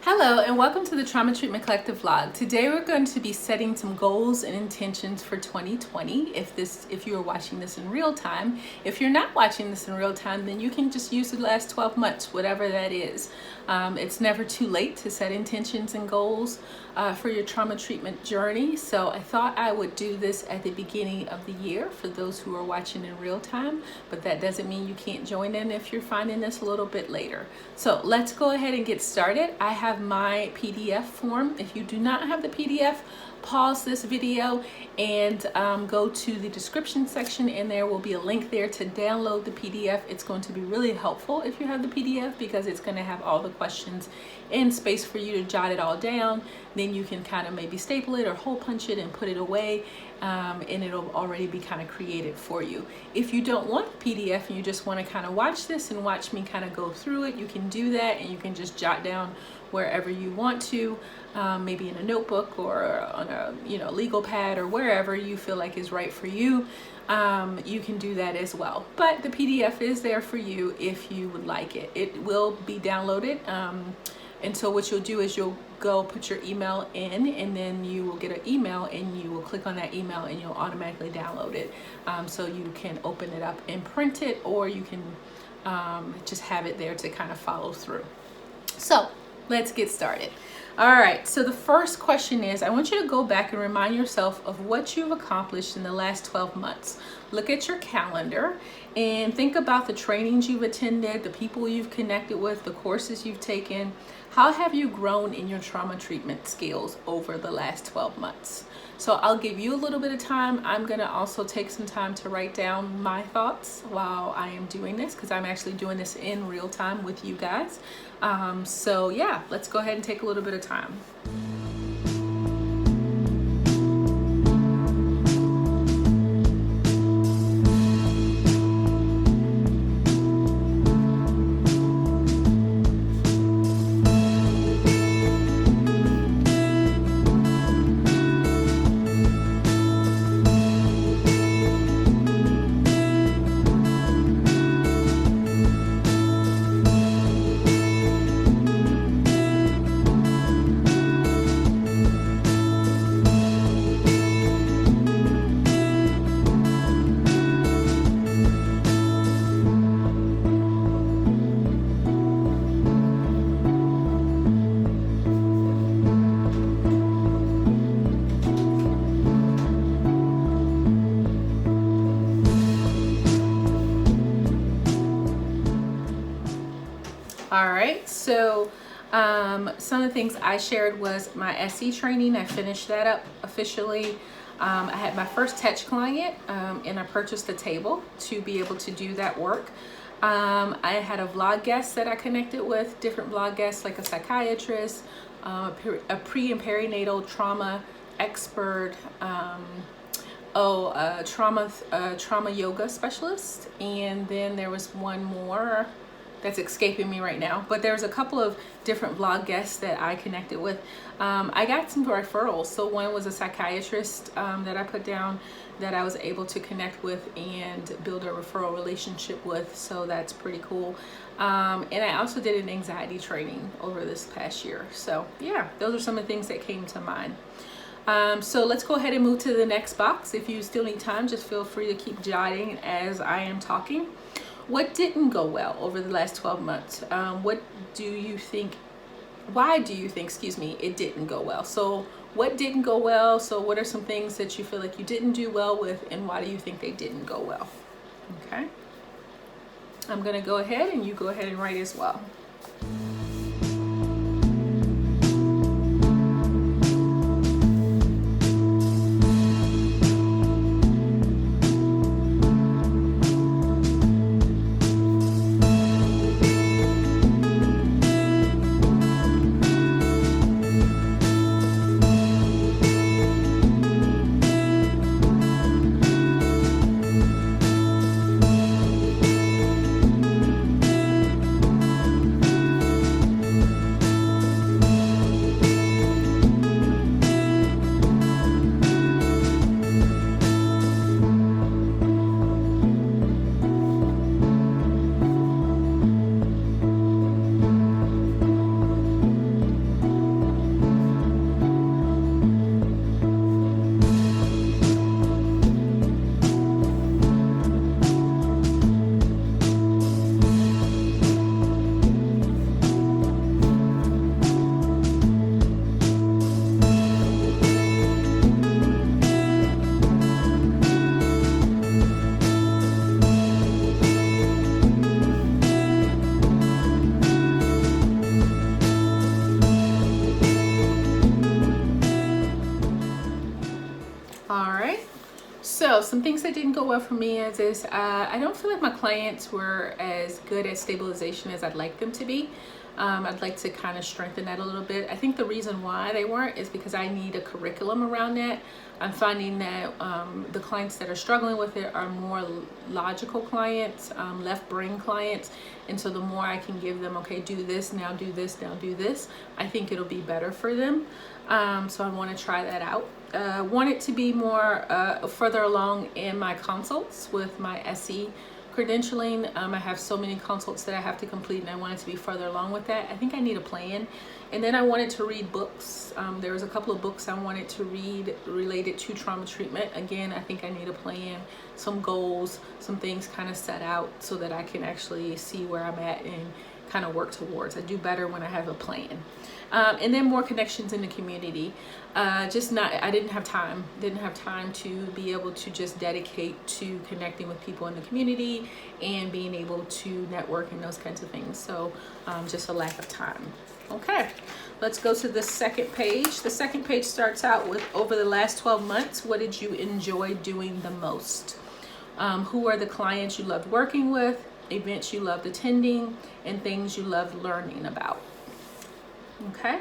Hello and welcome to the Trauma Treatment Collective vlog. Today we're going to be setting some goals and intentions for 2020. If you are watching this in real time. If you're not watching this in real time, then you can just use the last 12 months, whatever that is. It's never too late to set intentions and goals for your trauma treatment journey. So I thought I would do this at the beginning of the year for those who are watching in real time, but that doesn't mean you can't join in if you're finding this a little bit later. So let's go ahead and get started. I have my PDF form. If you do not have the PDF, pause this video and go to the description section, and there will be a link there to download the PDF. It's going to be really helpful if you have the PDF because it's going to have all the questions in space for you to jot it all down. Then you can kind of maybe staple it or hole punch it and put it away, and it'll already be kind of created for you. If you don't want the PDF and you just want to kind of watch this and watch me kind of go through it, you can do that, and you can just jot down wherever you want to, maybe in a notebook or on a legal pad or wherever you feel like is right for you. You can do that as well, but the PDF is there for you if you would like it. It will be downloaded, and so what you'll do is you'll go put your email in, and then you will get an email, and you will click on that email and you'll automatically download it. So you can open it up and print it, or you can just have it there to kind of follow through. So let's get started. All right, so the first question is, I want you to go back and remind yourself of what you've accomplished in the last 12 months. Look at your calendar and think about the trainings you've attended, the people you've connected with, the courses you've taken. How have you grown in your trauma treatment skills over the last 12 months? So I'll give you a little bit of time. I'm gonna also take some time to write down my thoughts while I am doing this, because I'm actually doing this in real time with you guys. So yeah, let's go ahead and take a little bit of time. All right, so some of the things I shared was my SE training. I finished that up officially. I had my first touch client, and I purchased a table to be able to do that work. I had a vlog guest that I connected with, different vlog guests like a psychiatrist, a pre and perinatal trauma expert, trauma yoga specialist, and then there was one more that's escaping me right now, but there's a couple of different vlog guests that I connected with. I got some referrals. So one was a psychiatrist that I put down that I was able to connect with and build a referral relationship with, so that's pretty cool. And I also did an anxiety training over this past year. So yeah, those are some of the things that came to mind. So let's go ahead and move to the next box. If you still need time, just feel free to keep jotting as I am talking. What didn't go well over the last 12 months? Why do you think, it didn't go well? So what didn't go well? So what are some things that you feel like you didn't do well with, and why do you think they didn't go well? Okay. I'm gonna go ahead, and you go ahead and write as well. So some things that didn't go well for me is I don't feel like my clients were as good at stabilization as I'd like them to be. I'd like to kind of strengthen that a little bit. I think the reason why they weren't is because I need a curriculum around that. I'm finding that the clients that are struggling with it are more logical clients, left brain clients. And so the more I can give them, okay, do this, now do this, now do this, I think it'll be better for them. So I want to try that out. Want it to be more further along in my consults with my SE credentialing. I have so many consults that I have to complete, and I want it to be further along with that. I think I need a plan. And then I wanted to read books. There was a couple of books I wanted to read related to trauma treatment. Again, I think I need a plan, some goals, some things kind of set out so that I can actually see where I'm at and kind of work towards. I do better when I have a plan. And then more connections in the community. I didn't have time to be able to just dedicate to connecting with people in the community and being able to network and those kinds of things. So just a lack of time. Okay, let's go to the second page. The second page starts out with, over the last 12 months, what did you enjoy doing the most? Who are the clients you loved working with, events you loved attending, and things you loved learning about? Okay.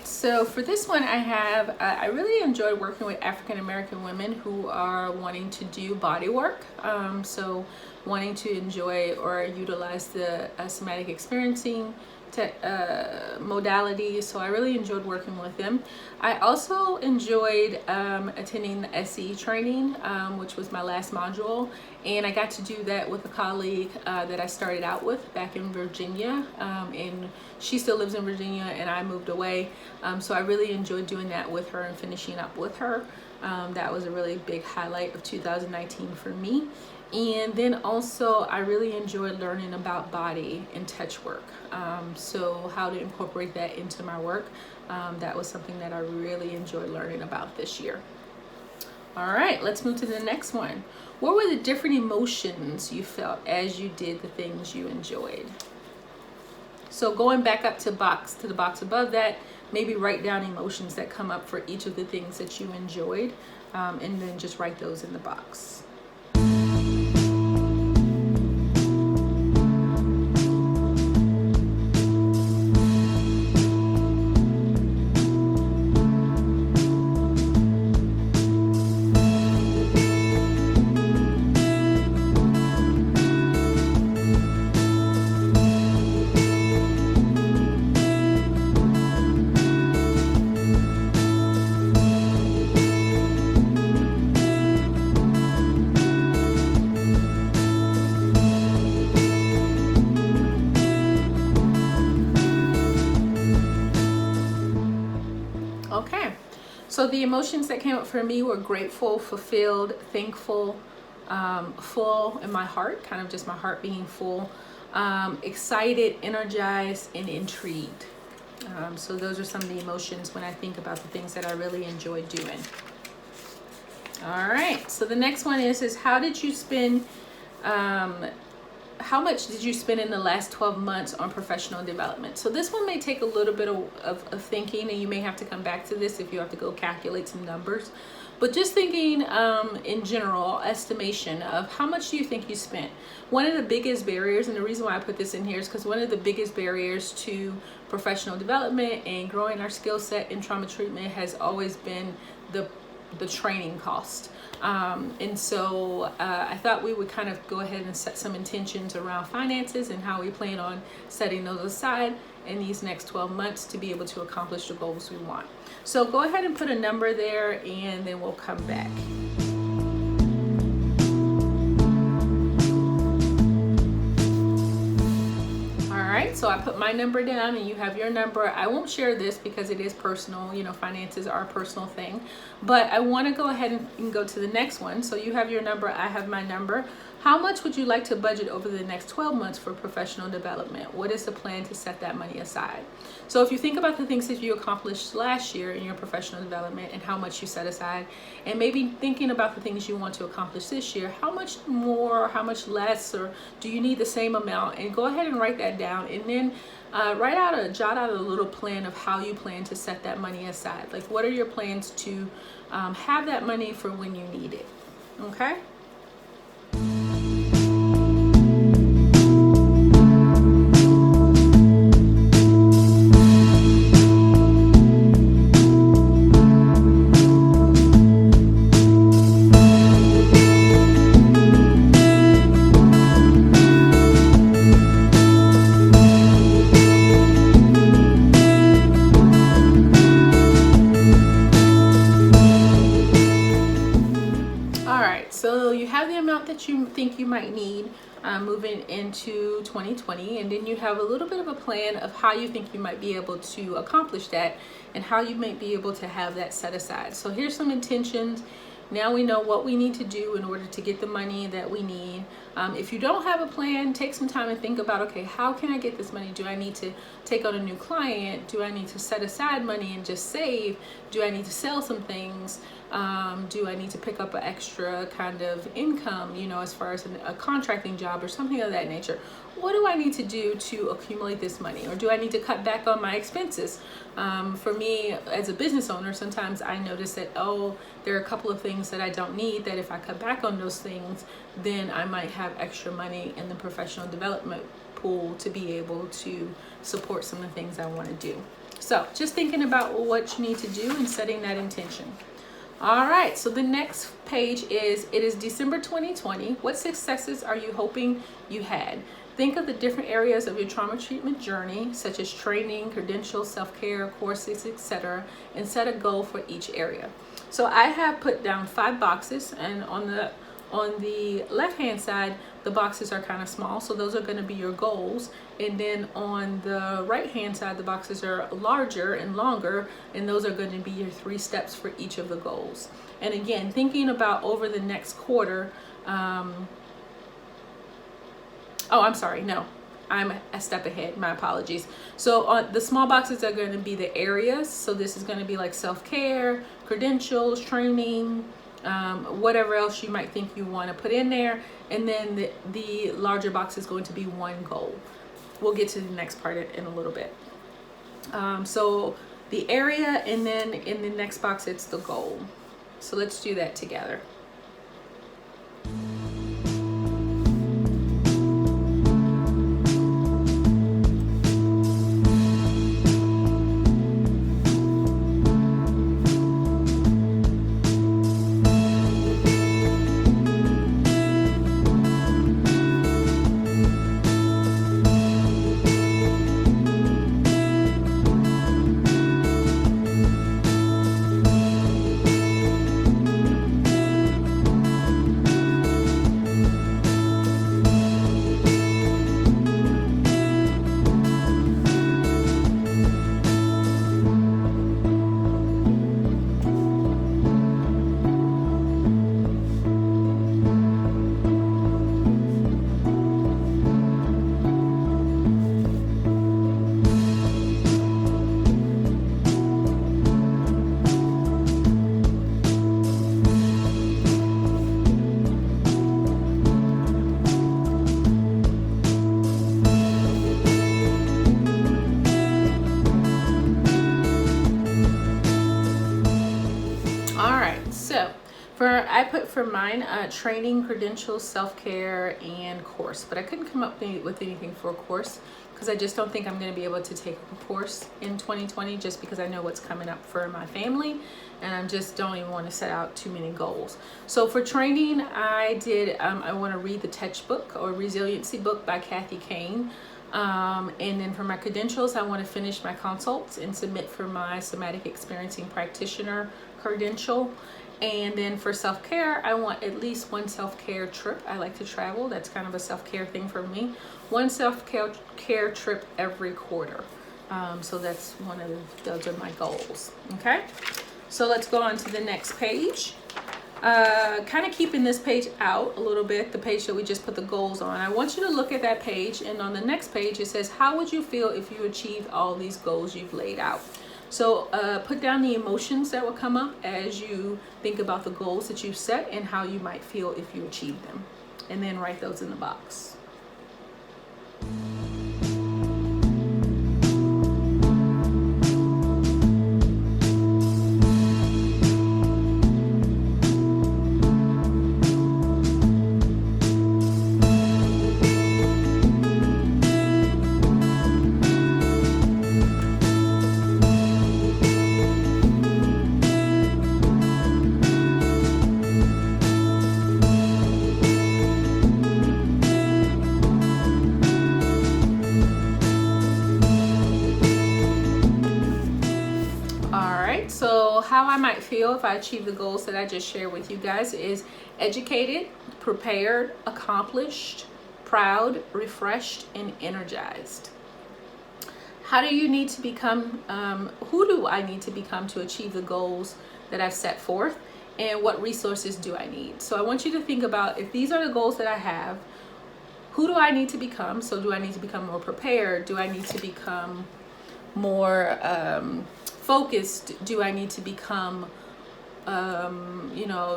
So for this one, I really enjoyed working with African American women who are wanting to do body work. So wanting to enjoy or utilize the somatic experiencing modality. So I really enjoyed working with them. I also enjoyed attending the SE training, which was my last module. And I got to do that with a colleague that I started out with back in Virginia. And she still lives in Virginia and I moved away. So I really enjoyed doing that with her and finishing up with her. That was a really big highlight of 2019 for me. And then also I really enjoyed learning about body and touch work. So how to incorporate that into my work. That was something that I really enjoyed learning about this year. All right, let's move to the next one. What were the different emotions you felt as you did the things you enjoyed? So going back up to the box above that, maybe write down emotions that come up for each of the things that you enjoyed, and then just write those in the box. Okay, so the emotions that came up for me were grateful, fulfilled, thankful, full in my heart, kind of just my heart being full, excited, energized, and intrigued. So those are some of the emotions when I think about the things that I really enjoyed doing. All right, so the next one is how did you spend, how much did you spend in the last 12 months on professional development? So this one may take a little bit of thinking, and you may have to come back to this if you have to go calculate some numbers. But just thinking in general, estimation of how much do you think you spent? One of the biggest barriers, and the reason why I put this in here is because one of the biggest barriers to professional development and growing our skill set in trauma treatment has always been the the training cost. And so I thought we would kind of go ahead and set some intentions around finances and how we plan on setting those aside in these next 12 months to be able to accomplish the goals we want. So go ahead and put a number there, and then we'll come back. So I put my number down and you have your number. I won't share this because it is personal. You know, finances are a personal thing. But I want to go ahead and go to the next one. So you have your number, I have my number. How much would you like to budget over the next 12 months for professional development? What is the plan to set that money aside? So if you think about the things that you accomplished last year in your professional development and how much you set aside, and maybe thinking about the things you want to accomplish this year, how much more, how much less, or do you need the same amount? And go ahead and write that down, and then jot out a little plan of how you plan to set that money aside. Like, what are your plans to have that money for when you need it? Okay. So you have the amount that you think you might need moving into 2020, and then you have a little bit of a plan of how you think you might be able to accomplish that and how you might be able to have that set aside. So here's some intentions. Now we know what we need to do in order to get the money that we need. If you don't have a plan, take some time and think about, okay, how can I get this money? Do I need to take on a new client? Do I need to set aside money and just save? Do I need to sell some things? Do I need to pick up an extra kind of income, you know, as far as a contracting job or something of that nature? What do I need to do to accumulate this money? Or do I need to cut back on my expenses? For me, as a business owner, sometimes I notice that, there are a couple of things that I don't need, that if I cut back on those things, then I might have extra money in the professional development pool to be able to support some of the things I want to do. So just thinking about what you need to do and setting that intention. All right, so the next page is, it is December 2020. What successes are you hoping you had? Think of the different areas of your trauma treatment journey, such as training, credentials, self-care, courses, etc., and set a goal for each area. So I have put down 5 boxes, and on the left-hand side, the boxes are kind of small, so those are going to be your goals. And then on the right-hand side, the boxes are larger and longer, and those are going to be your 3 steps for each of the goals. And again, thinking about over the next quarter, I'm sorry, no, I'm a step ahead, my apologies. So on the small boxes are going to be the areas. So this is going to be like self-care, credentials, training, whatever else you might think you want to put in there. And then the larger box is going to be one goal. We'll get to the next part in a little bit. So the area, and then in the next box, it's the goal. So let's do that together. I put for mine training, credentials, self-care, and course, but I couldn't come up with anything for a course because I just don't think I'm going to be able to take a course in 2020, just because I know what's coming up for my family and I just don't even want to set out too many goals. So for training, I want to read the Touch book or Resiliency book by Kathy Kane. And then for my credentials, I want to finish my consults and submit for my somatic experiencing practitioner credential. And then for self-care, I want at least one self-care trip. I like to travel. That's kind of a self-care thing for me. One self-care trip every quarter. So that's those are my goals. Okay. So let's go on to the next page. Kind of keeping this page out a little bit, the page that we just put the goals on. I want you to look at that page, and on the next page it says, how would you feel if you achieved all these goals you've laid out? So put down the emotions that will come up as you think about the goals that you've set and how you might feel if you achieve them, and then write those in the box. So how I might feel if I achieve the goals that I just shared with you guys is educated, prepared, accomplished, proud, refreshed, and energized. How do you need to become, who do I need to become to achieve the goals that I've set forth? And what resources do I need? So I want you to think about, if these are the goals that I have, who do I need to become? So do I need to become more prepared? Do I need to become more focused? Do I need to become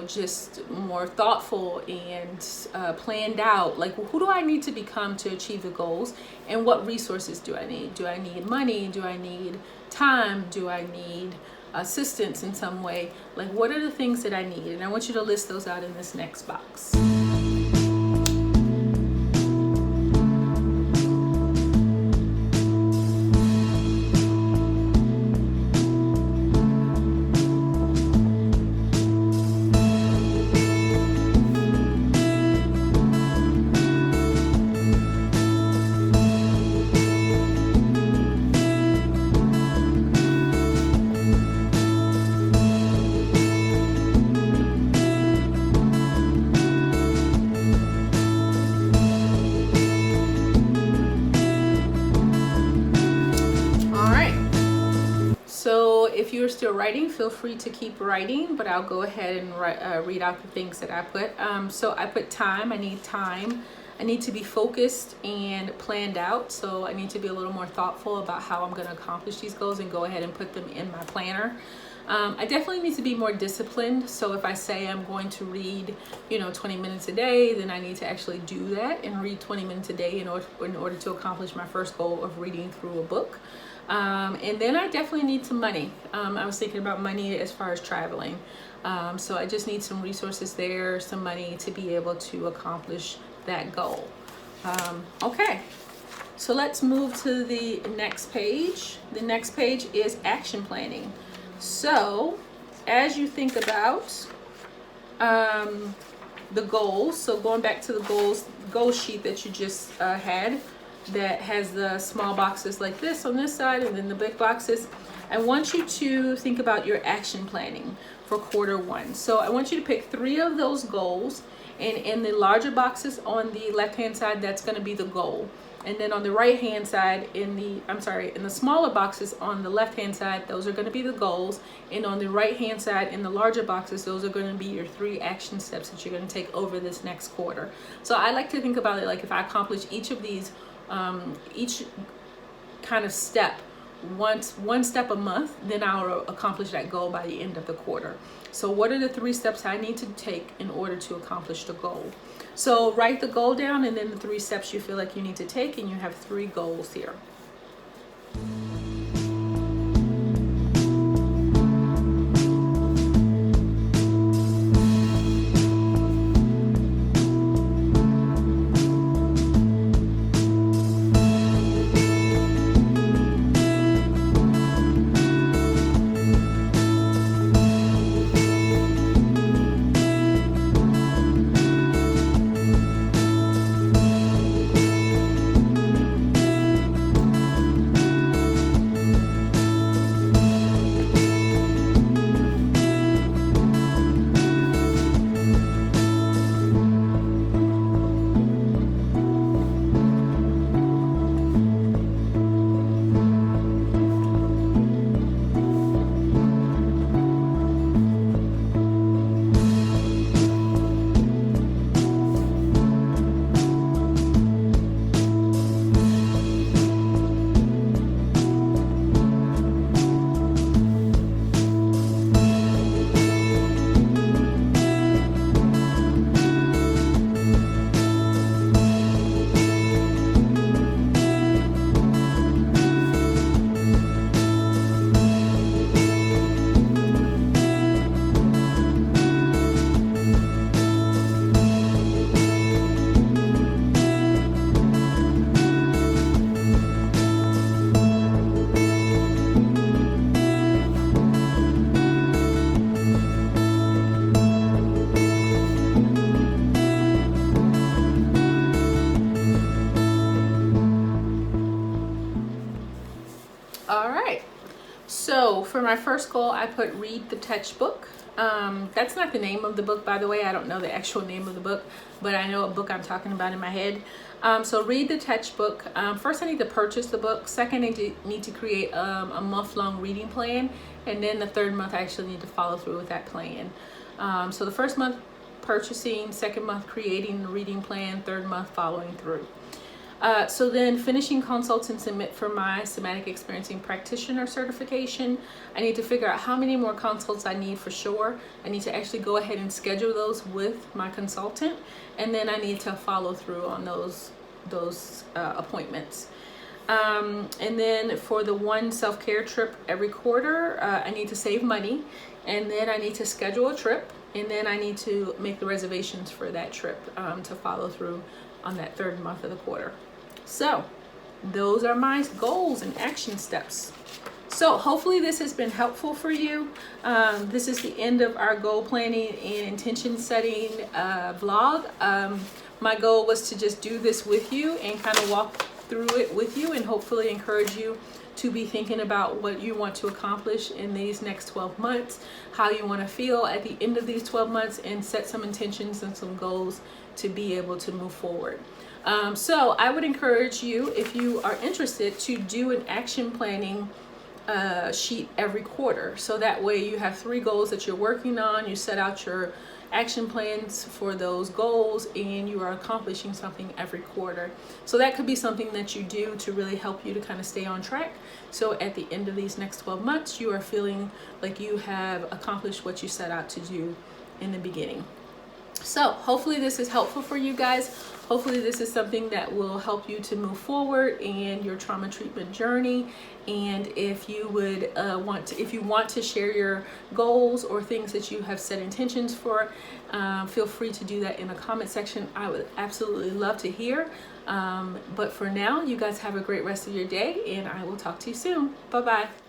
just more thoughtful and planned out? Like, who do I need to become to achieve the goals? And what resources do I need? Do I need money? Do I need time? Do I need assistance in some way? Like, what are the things that I need? And I want you to list those out in this next box. If you're still writing, feel free to keep writing, but I'll go ahead and read out the things that I put. So I put time. I need time. I need to be focused and planned out. So I need to be a little more thoughtful about how I'm going to accomplish these goals and go ahead and put them in my planner. I definitely need to be more disciplined. So if I say I'm going to read, 20 minutes a day, then I need to actually do that and read 20 minutes a day in order to accomplish my first goal of reading through a book. And then I definitely need some money. I was thinking about money as far as traveling. So I just need some resources there, some money to be able to accomplish that goal. Okay, so let's move to the next page. The next page is action planning. So as you think about the goals, so going back to the goal sheet that you just had, that has the small boxes like this on this side and then the big boxes, I want you to think about your action planning for quarter one. So I want you to pick 3 of those goals, and in the larger boxes on the left hand side, that's going to be the goal. And then on the right hand side, in the smaller boxes on the left hand side, those are going to be the goals. And on the right hand side, in the larger boxes, those are going to be your 3 action steps that you're going to take over this next quarter. So I like to think about it like, if I accomplish each of these, each kind of step, one step a month, then I'll accomplish that goal by the end of the quarter. So what are the 3 steps I need to take in order to accomplish the goal? So write the goal down and then the 3 steps you feel like you need to take, and you have 3 goals here. for my first goal, I put read the textbook. That's not the name of the book, by the way. I don't know the actual name of the book, but I know what book I'm talking about in my head. So read the textbook. First, I need to purchase the book. Second, I need to create a month-long reading plan. And then the third month, I actually need to follow through with that plan. So the first month, purchasing. Second month, creating the reading plan. Third month, following through. So then finishing consults and submit for my somatic experiencing practitioner certification. I need to figure out how many more consults I need for sure. I need to actually go ahead and schedule those with my consultant, and then I need to follow through on those appointments. And then for the one self-care trip every quarter, I need to save money, and then I need to schedule a trip, and then I need to make the reservations for that trip to follow through on that third month of the quarter. So those are my goals and action steps. So hopefully this has been helpful for you. This is the end of our goal planning and intention setting vlog. My goal was to just do this with you and kind of walk through it with you, and hopefully encourage you to be thinking about what you want to accomplish in these next 12 months, how you want to feel at the end of these 12 months, and set some intentions and some goals to be able to move forward. So I would encourage you, if you are interested, to do an action planning sheet every quarter. So that way you have 3 goals that you're working on, you set out your action plans for those goals, and you are accomplishing something every quarter. So that could be something that you do to really help you to kind of stay on track. So at the end of these next 12 months, you are feeling like you have accomplished what you set out to do in the beginning. So hopefully this is helpful for you guys. Hopefully this is something that will help you to move forward in your trauma treatment journey. And if you would if you want to share your goals or things that you have set intentions for, feel free to do that in the comment section. I would absolutely love to hear. But for now, you guys have a great rest of your day, and I will talk to you soon. Bye-bye.